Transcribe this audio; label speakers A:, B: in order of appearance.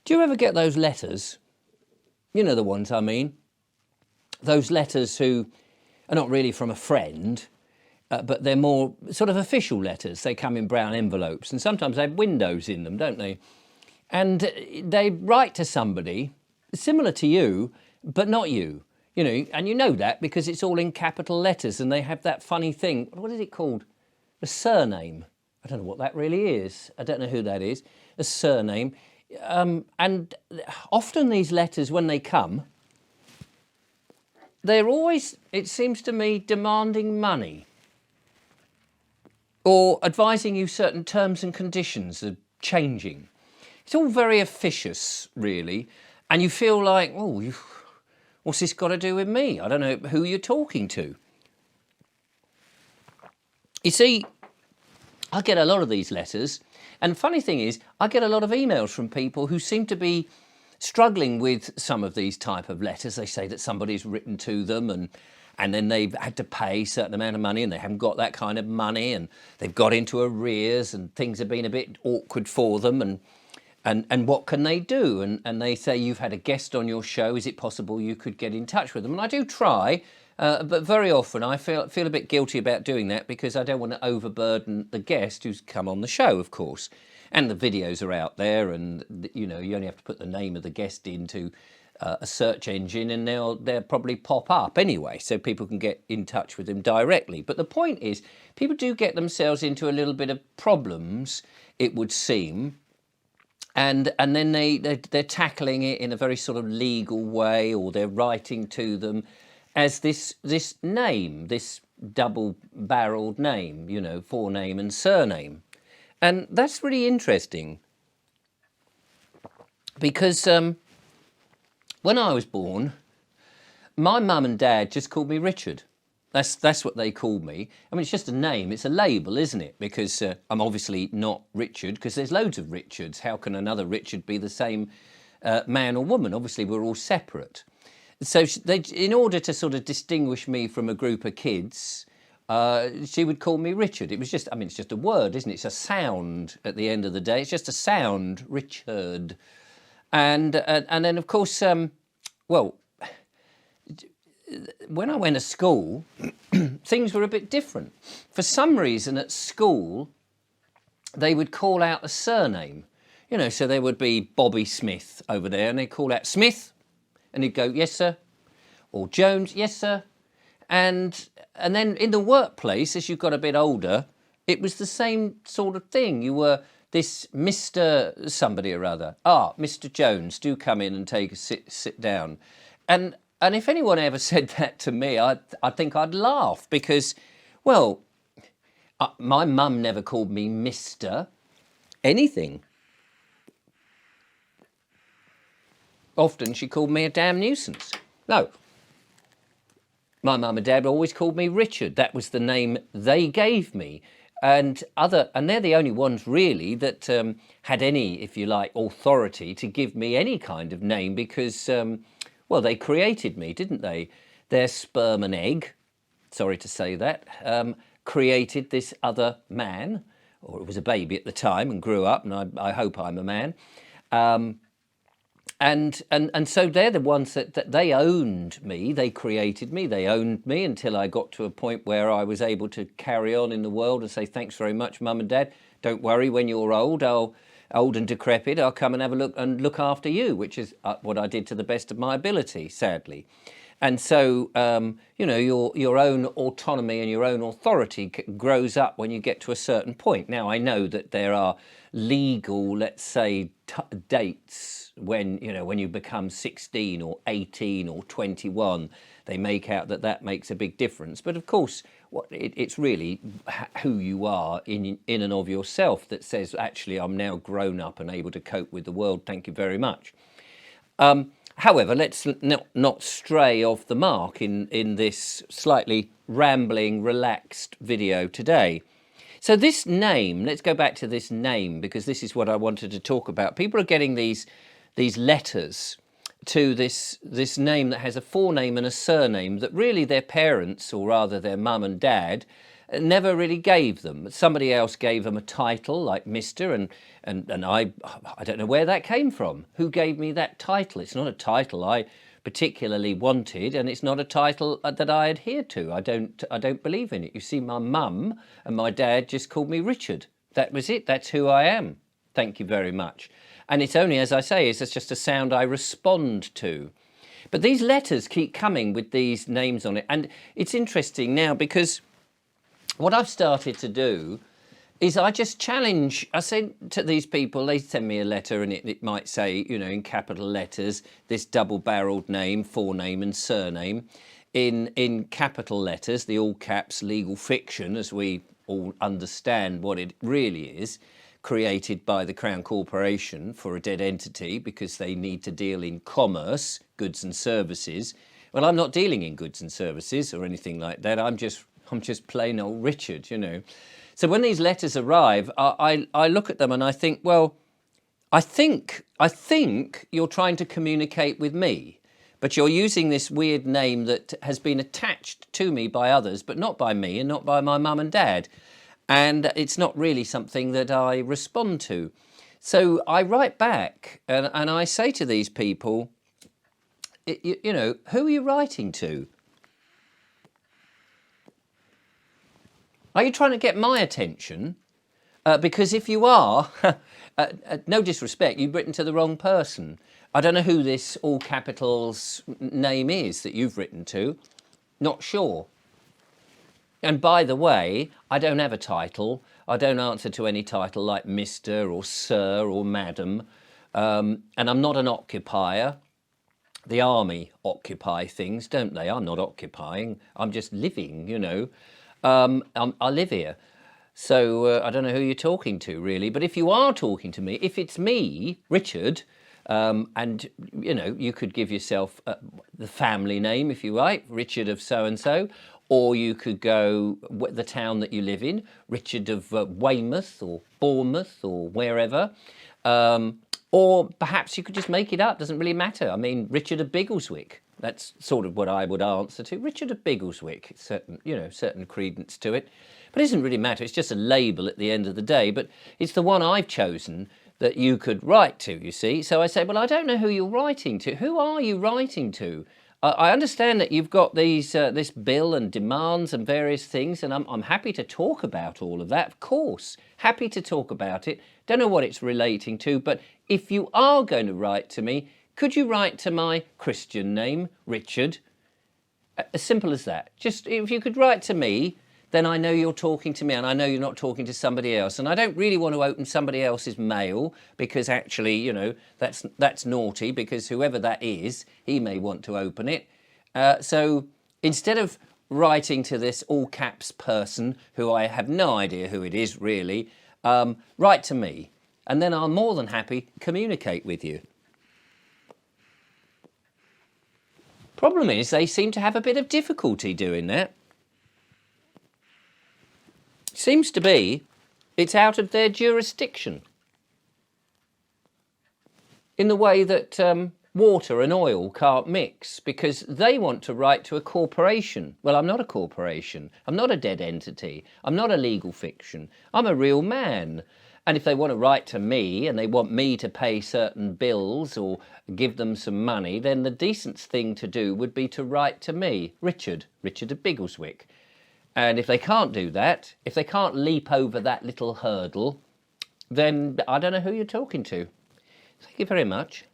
A: Do you ever get those letters? You know the ones I mean. Those letters who are not really from a friend, but they're more sort of official letters. They come in brown envelopes and sometimes they have windows in them, don't they? And they write to somebody similar to you, but not you. You know, and you know that because it's all in capital letters and they have that funny thing. What is it called? A surname. I don't know what that really is. I don't know who that is. A surname. And often these letters, when they come, they're always, it seems to me, demanding money or advising you certain terms and conditions are changing. It's all very officious, really. And you feel like, oh, what's this got to do with me? I don't know who you're talking to. You see, I get a lot of these letters. And the funny thing is, I get a lot of emails from people who seem to be struggling with some of these type of letters. They say that somebody's written to them and then they've had to pay a certain amount of money and they haven't got that kind of money and they've got into arrears and things have been a bit awkward for them and what can they do? And they say, you've had a guest on your show, is it possible you could get in touch with them? And I do try, but very often I feel a bit guilty about doing that because I don't want to overburden the guest who's come on the show, of course. And the videos are out there and, you know, you only have to put the name of the guest into a search engine and they'll probably pop up anyway, so people can get in touch with them directly. But the point is, people do get themselves into a little bit of problems, it would seem, and then they're tackling it in a very sort of legal way, or they're writing to them as this name, this double-barreled name, you know, forename and surname. And that's really interesting because when I was born, my mum and dad just called me Richard. That's what they called me. I mean, it's just a name. It's a label, isn't it? Because I'm obviously not Richard, because there's loads of Richards. How can another Richard be the same man or woman? Obviously, we're all separate. So in order to sort of distinguish me from a group of kids, she would call me Richard. It was just, I mean, it's just a word, isn't it? It's a sound at the end of the day. It's just a sound, Richard. And then, of course, well, when I went to school, things were a bit different. For some reason at school, they would call out a surname. You know, so there would be Bobby Smith over there, and they'd call out Smith, and he'd go, yes, sir. Or Jones, yes, sir. And then in the workplace, as you got a bit older, it was the same sort of thing. You were this Mr. somebody or other. Ah, Mr. Jones, do come in and take a sit down. And if anyone ever said that to me, I think I'd laugh because, well, my mum never called me Mr. anything. Often she called me a damn nuisance. No. My mum and dad always called me Richard. That was the name they gave me. And they're the only ones really that had any, if you like, authority to give me any kind of name because, well, they created me, didn't they? Their sperm and egg, sorry to say that, created this other man, or it was a baby at the time and grew up, and I hope I'm a man. And so they're the ones that they owned me, they created me, they owned me until I got to a point where I was able to carry on in the world and say, thanks very much, Mum and Dad. Don't worry, when you're old and decrepit, I'll come and have a look and look after you, which is what I did to the best of my ability, sadly. And so, you know, your own autonomy and your own authority grows up when you get to a certain point. Now, I know that there are legal, let's say, dates when, you know, when you become 16 or 18 or 21, they make out that makes a big difference. But of course, it's really who you are in and of yourself that says, actually, I'm now grown up and able to cope with the world. Thank you very much. However, let's not stray off the mark in this slightly rambling, relaxed video today. So this name, let's go back to this name, because this is what I wanted to talk about. People are getting these letters to this name that has a forename and a surname that really their parents, or rather their mum and dad, never really gave them. Somebody else gave them a title like Mr. and I don't know where that came from. Who gave me that title? It's not a title I particularly wanted, and it's not a title that I adhere to. I don't believe in it. You see, my mum and my dad just called me Richard. That was it. That's who I am. Thank you very much. And it's only, as I say, it's just a sound I respond to. But these letters keep coming with these names on it. And it's interesting now because what I've started to do is I just challenge, I say to these people, they send me a letter and it might say, you know, in capital letters, this double-barreled name, forename and surname. In capital letters, the all caps legal fiction, as we all understand what it really is, created by the Crown Corporation for a dead entity because they need to deal in commerce, goods and services. Well, I'm not dealing in goods and services or anything like that. I'm just plain old Richard, you know. So when these letters arrive, I look at them and I think, well, I think you're trying to communicate with me, but you're using this weird name that has been attached to me by others, but not by me and not by my mum and dad. And it's not really something that I respond to. So I write back and I say to these people, you know, who are you writing to? Are you trying to get my attention? Because if you are, no disrespect, you've written to the wrong person. I don't know who this all capitals name is that you've written to. Not sure. And by the way, I don't have a title. I don't answer to any title like Mr. or Sir or Madam. And I'm not an occupier. The army occupy things, don't they? I'm not occupying. I'm just living, you know. I live here. So I don't know who you're talking to, really. But if you are talking to me, if it's me, Richard, and, you know, you could give yourself the family name, if you like, Richard of so-and-so, or you could go the town that you live in, Richard of Weymouth or Bournemouth or wherever. Or perhaps you could just make it up, doesn't really matter. I mean, Richard of Biggleswick. That's sort of what I would answer to. Richard of Biggleswick, certain, you know, certain credence to it. But it doesn't really matter, it's just a label at the end of the day. But it's the one I've chosen that you could write to, you see. So I say, well, I don't know who you're writing to. Who are you writing to? I understand that you've got these this bill and demands and various things, and I'm happy to talk about all of that, of course. Happy to talk about it. Don't know what it's relating to, but if you are going to write to me, could you write to my Christian name, Richard? As simple as that. Just if you could write to me, then I know you're talking to me and I know you're not talking to somebody else. And I don't really want to open somebody else's mail because actually, you know, that's naughty because whoever that is, he may want to open it. So instead of writing to this all caps person who I have no idea who it is really, write to me and then I'll more than happy communicate with you. Problem is, they seem to have a bit of difficulty doing that. Seems to be it's out of their jurisdiction. In the way that water and oil can't mix because they want to write to a corporation. Well, I'm not a corporation. I'm not a dead entity. I'm not a legal fiction. I'm a real man. And if they want to write to me and they want me to pay certain bills or give them some money, then the decent thing to do would be to write to me, Richard of Biggleswick. And if they can't do that, if they can't leap over that little hurdle, then I don't know who you're talking to. Thank you very much.